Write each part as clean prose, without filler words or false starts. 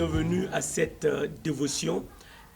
bienvenue à cette dévotion.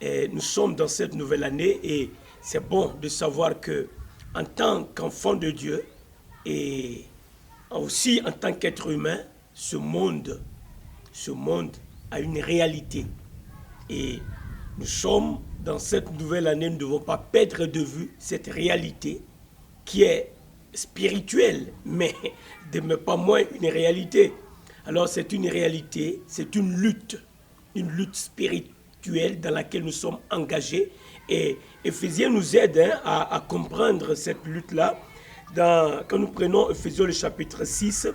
Et nous sommes dans cette nouvelle année et c'est bon de savoir que en tant qu'enfant de Dieu et aussi en tant qu'être humain, ce monde a une réalité. Et nous sommes dans cette nouvelle année, nous ne devons pas perdre de vue cette réalité qui est spirituelle, mais demeure pas moins une réalité. Alors c'est une réalité, c'est une lutte spirituelle dans laquelle nous sommes engagés. Et Éphésiens nous aide à comprendre cette lutte-là. Quand nous prenons Éphésiens le chapitre 6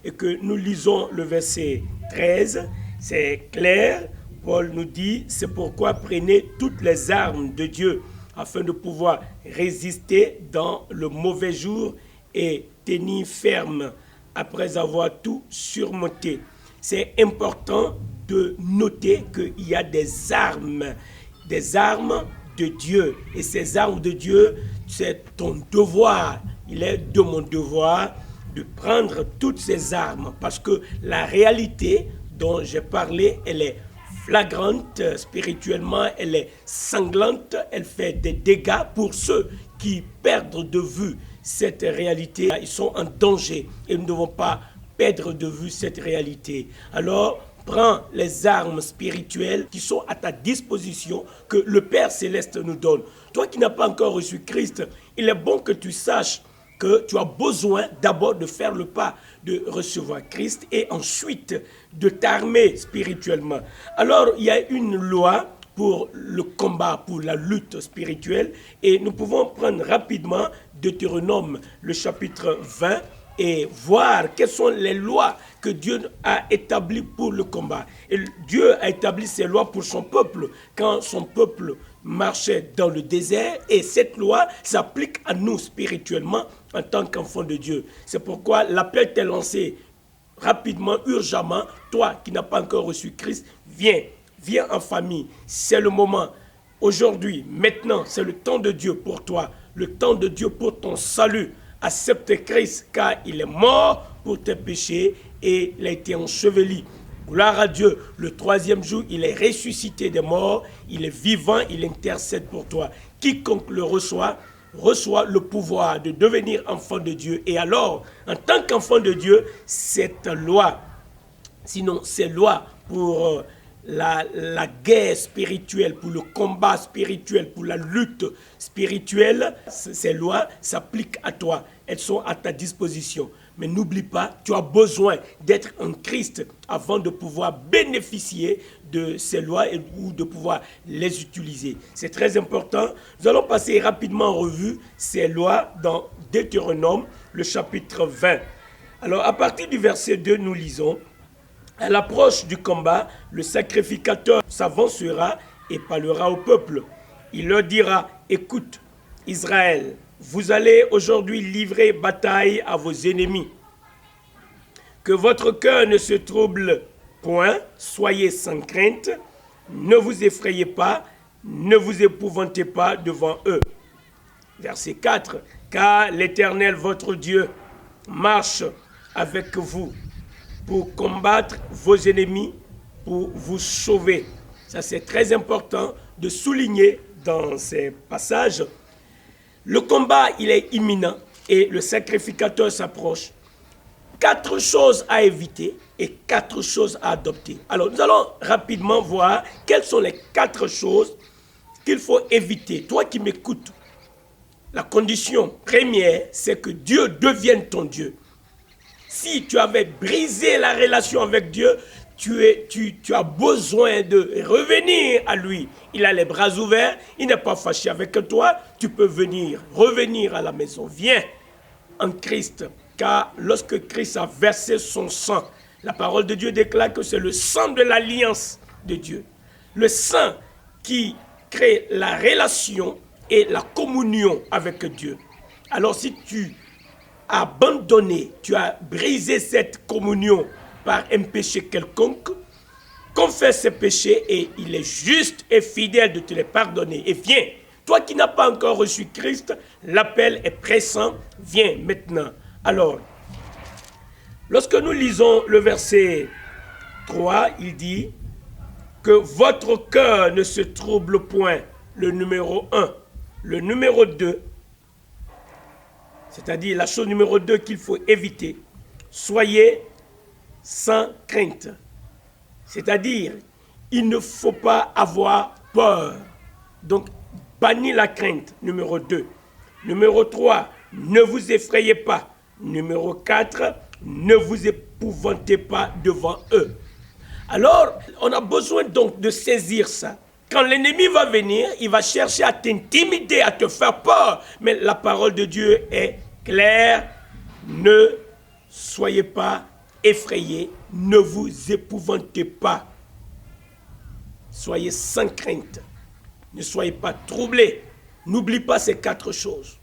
et que nous lisons le verset 13, c'est clair, Paul nous dit, c'est pourquoi prenez toutes les armes de Dieu afin de pouvoir résister dans le mauvais jour et tenir ferme après avoir tout surmonté. C'est important de noter qu'il y a des armes de Dieu. Et ces armes de Dieu, c'est ton devoir. Il est de mon devoir de prendre toutes ces armes parce que la réalité dont j'ai parlé, elle est flagrante spirituellement, elle est sanglante, elle fait des dégâts pour ceux qui perdent de vue cette réalité. Ils sont en danger et nous ne devons pas perdre de vue cette réalité. Alors, prends les armes spirituelles qui sont à ta disposition, que le Père Céleste nous donne. Toi qui n'as pas encore reçu Christ, il est bon que tu saches que tu as besoin d'abord de faire le pas, de recevoir Christ et ensuite de t'armer spirituellement. Alors, il y a une loi pour le combat, pour la lutte spirituelle et nous pouvons prendre rapidement Deutéronome, le chapitre 20 et voir quelles sont les lois que Dieu a établies pour le combat. Et Dieu a établi ces lois pour son peuple quand son peuple marchait dans le désert et cette loi s'applique à nous spirituellement en tant qu'enfants de Dieu. C'est pourquoi l'appel t'est lancé rapidement, urgemment. Toi qui n'as pas encore reçu Christ, viens en famille. C'est le moment. Aujourd'hui, maintenant, c'est le temps de Dieu pour toi, le temps de Dieu pour ton salut. Accepte Christ car il est mort pour tes péchés et il a été enseveli. Gloire à Dieu, le troisième jour, il est ressuscité des morts, il est vivant, il intercède pour toi. Quiconque le reçoit le pouvoir de devenir enfant de Dieu. Et alors, en tant qu'enfant de Dieu, cette loi, sinon ces lois pour la guerre spirituelle, pour le combat spirituel, pour la lutte spirituelle, ces lois s'appliquent à toi. Elles sont à ta disposition. Mais n'oublie pas, tu as besoin d'être en Christ avant de pouvoir bénéficier de ces lois ou de pouvoir les utiliser. C'est très important. Nous allons passer rapidement en revue ces lois dans Deutéronome, le chapitre 20. Alors, à partir du verset 2, nous lisons: à l'approche du combat, le sacrificateur s'avancera et parlera au peuple. Il leur dira: écoute, Israël, vous allez aujourd'hui livrer bataille à vos ennemis. Que votre cœur ne se trouble point, soyez sans crainte, ne vous effrayez pas, ne vous épouvantez pas devant eux. Verset 4, car l'Éternel, votre Dieu, marche avec vous pour combattre vos ennemis, pour vous sauver. Ça, c'est très important de souligner dans ces passages. Le combat, il est imminent et le sacrificateur s'approche. 4 choses à éviter et 4 choses à adopter. Alors, nous allons rapidement voir quelles sont les 4 choses qu'il faut éviter. Toi qui m'écoutes, la condition première, c'est que Dieu devienne ton Dieu. Si tu avais brisé la relation avec Dieu, tu as besoin de revenir à lui. Il a les bras ouverts, il n'est pas fâché avec toi. Tu peux revenir à la maison. Viens en Christ, car lorsque Christ a versé son sang, la parole de Dieu déclare que c'est le sang de l'alliance de Dieu. Le sang qui crée la relation et la communion avec Dieu. Alors si tu as abandonné, tu as brisé cette communion par un péché quelconque, confesse ce péché et il est juste et fidèle de te les pardonner. Et viens, toi qui n'as pas encore reçu Christ, l'appel est pressant, viens maintenant. Alors, lorsque nous lisons le verset 3, il dit: que votre cœur ne se trouble point, le numéro 1. Le numéro 2, c'est-à-dire la chose numéro 2 qu'il faut éviter, soyez sans crainte. C'est-à-dire, il ne faut pas avoir peur. Donc, bannis la crainte, numéro 2. Numéro 3, ne vous effrayez pas. Numéro 4, ne vous épouvantez pas devant eux. Alors, on a besoin donc de saisir ça. Quand l'ennemi va venir, il va chercher à t'intimider, à te faire peur. Mais la parole de Dieu est claire. Ne soyez pas effrayés, ne vous épouvantez pas. Soyez sans crainte. Ne soyez pas troublés. N'oublie pas ces 4 choses.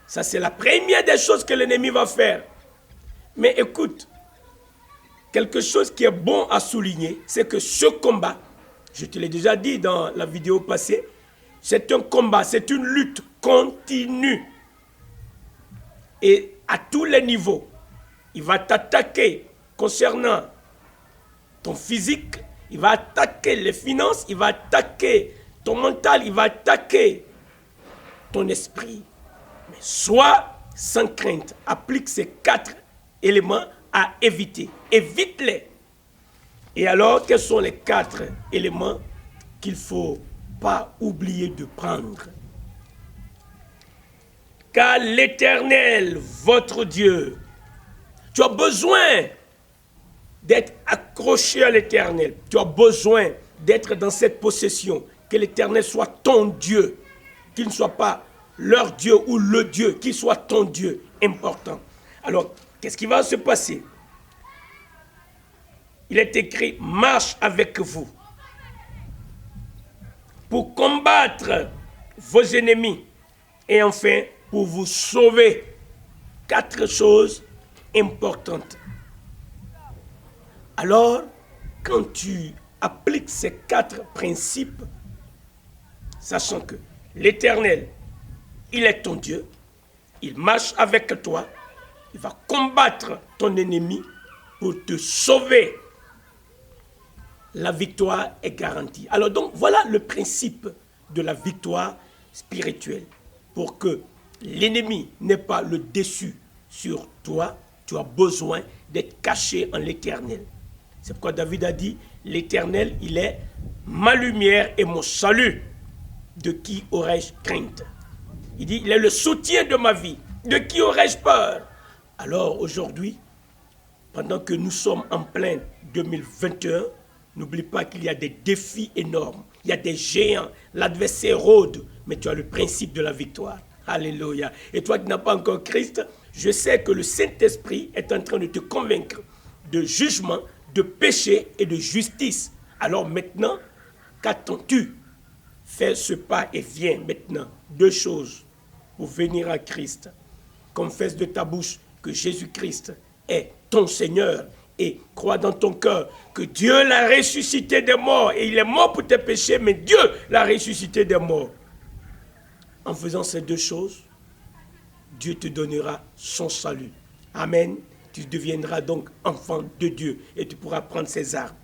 Ça, c'est la première des choses que l'ennemi va faire. Mais écoute, quelque chose qui est bon à souligner, c'est que ce combat, je te l'ai déjà dit dans la vidéo passée, c'est un combat, c'est une lutte continue. Et à tous les niveaux, il va t'attaquer concernant ton physique, il va attaquer les finances, il va attaquer ton mental, il va attaquer ton esprit. Mais sois sans crainte, applique ces 4 éléments à éviter. Évite-les. Et alors, quels sont les 4 éléments qu'il ne faut pas oublier de prendre? Car l'Éternel, votre Dieu, tu as besoin d'être accroché à l'Éternel. Tu as besoin d'être dans cette possession. Que l'Éternel soit ton Dieu. Qu'il ne soit pas leur Dieu ou le Dieu. Qu'il soit ton Dieu. Important. Alors, qu'est-ce qui va se passer? Il est écrit, marche avec vous pour combattre vos ennemis et enfin pour vous sauver. 4 choses importantes. Alors, quand tu appliques ces 4 principes, sachant que l'Éternel, il est ton Dieu, il marche avec toi, il va combattre ton ennemi pour te sauver. La victoire est garantie. Alors donc, voilà le principe de la victoire spirituelle. Pour que l'ennemi n'ait pas le dessus sur toi, tu as besoin d'être caché en l'Éternel. C'est pourquoi David a dit, l'Éternel, il est ma lumière et mon salut. De qui aurais-je crainte? Il dit, il est le soutien de ma vie. De qui aurais-je peur? Alors aujourd'hui, pendant que nous sommes en plein 2021, n'oublie pas qu'il y a des défis énormes. Il y a des géants. L'adversaire rôde, mais tu as le principe de la victoire. Alléluia. Et toi qui n'as pas encore Christ, je sais que le Saint-Esprit est en train de te convaincre de jugement, de péché et de justice. Alors maintenant, qu'attends-tu? Fais ce pas et viens maintenant. 2 choses pour venir à Christ. Confesse de ta bouche que Jésus-Christ est ton Seigneur et crois dans ton cœur que Dieu l'a ressuscité des morts et il est mort pour tes péchés, mais Dieu l'a ressuscité des morts. En faisant ces 2 choses, Dieu te donnera son salut. Amen. Tu deviendras donc enfant de Dieu et tu pourras prendre ses armes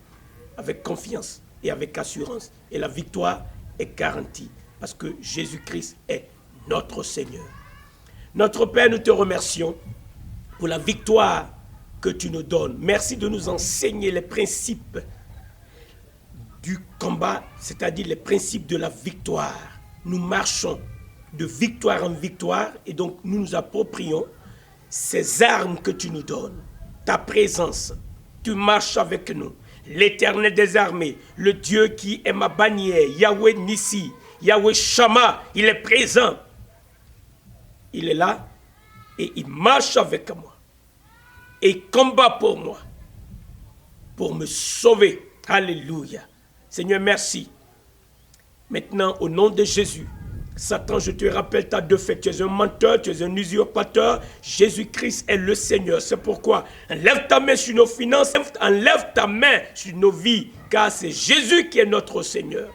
avec confiance et avec assurance. Et la victoire est garantie parce que Jésus-Christ est notre Seigneur. Notre Père, nous te remercions pour la victoire que tu nous donnes. Merci de nous enseigner les principes du combat, c'est-à-dire les principes de la victoire. Nous marchons de victoire en victoire et donc nous nous approprions ces armes que tu nous donnes. Ta présence, tu marches avec nous. L'Éternel des armées, le Dieu qui est ma bannière, Yahweh Nissi, Yahweh Shama, il est présent. Il est là et il marche avec moi. Et il combat pour moi, pour me sauver. Alléluia. Seigneur, merci. Maintenant, au nom de Jésus, Satan, je te rappelle ta défaite. Tu es un menteur, tu es un usurpateur. Jésus-Christ est le Seigneur. C'est pourquoi enlève ta main sur nos finances, enlève ta main sur nos vies, car c'est Jésus qui est notre Seigneur.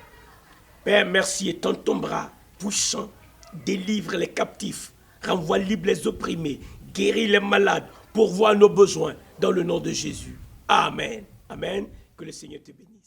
Père, merci, étends ton bras puissant, délivre les captifs, renvoie libre les opprimés, guéris les malades, pourvois nos besoins dans le nom de Jésus. Amen. Amen. Que le Seigneur te bénisse.